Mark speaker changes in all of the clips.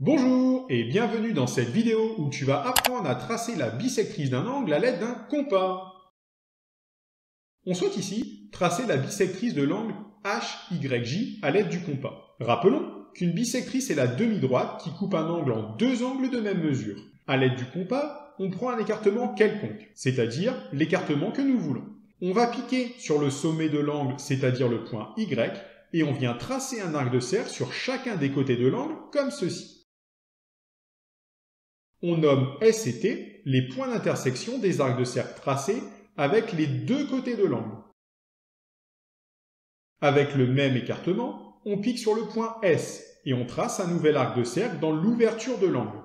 Speaker 1: Bonjour et bienvenue dans cette vidéo où tu vas apprendre à tracer la bisectrice d'un angle à l'aide d'un compas. On souhaite ici tracer la bisectrice de l'angle HYJ à l'aide du compas. Rappelons qu'une bisectrice est la demi-droite qui coupe un angle en deux angles de même mesure. À l'aide du compas, on prend un écartement quelconque, c'est-à-dire l'écartement que nous voulons. On va piquer sur le sommet de l'angle, c'est-à-dire le point Y, et on vient tracer un arc de cercle sur chacun des côtés de l'angle comme ceci. On nomme S et T les points d'intersection des arcs de cercle tracés avec les deux côtés de l'angle. Avec le même écartement, on pique sur le point S et on trace un nouvel arc de cercle dans l'ouverture de l'angle.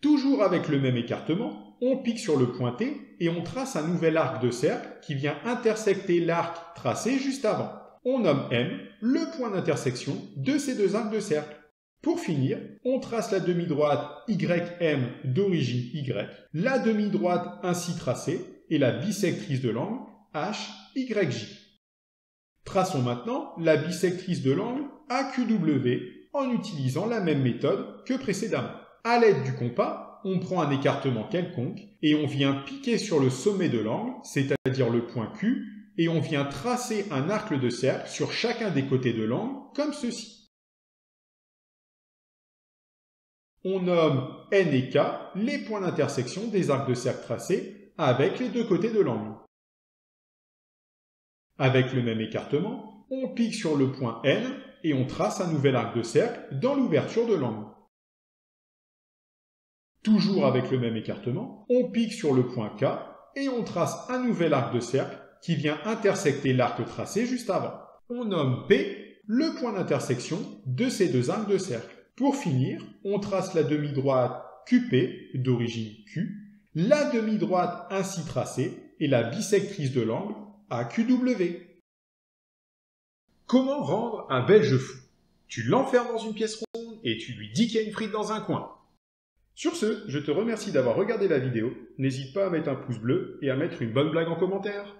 Speaker 1: Toujours avec le même écartement, on pique sur le point T et on trace un nouvel arc de cercle qui vient intersecter l'arc tracé juste avant. On nomme M le point d'intersection de ces deux arcs de cercle. Pour finir, on trace la demi-droite YM d'origine Y, la demi-droite ainsi tracée et la bisectrice de l'angle HYJ. Traçons maintenant la bisectrice de l'angle AQW en utilisant la même méthode que précédemment. À l'aide du compas, on prend un écartement quelconque et on vient piquer sur le sommet de l'angle, c'est-à-dire le point Q, et on vient tracer un arc de cercle sur chacun des côtés de l'angle comme ceci. On nomme N et K les points d'intersection des arcs de cercle tracés avec les deux côtés de l'angle. Avec le même écartement, on pique sur le point N et on trace un nouvel arc de cercle dans l'ouverture de l'angle. Toujours avec le même écartement, on pique sur le point K et on trace un nouvel arc de cercle qui vient intersecter l'arc tracé juste avant. On nomme P le point d'intersection de ces deux arcs de cercle. Pour finir, on trace la demi-droite QP d'origine Q, la demi-droite ainsi tracée et la bisectrice de l'angle AQW. Comment rendre un Belge fou? Tu l'enfermes dans une pièce ronde et tu lui dis qu'il y a une frite dans un coin. Sur ce, je te remercie d'avoir regardé la vidéo. N'hésite pas à mettre un pouce bleu et à mettre une bonne blague en commentaire.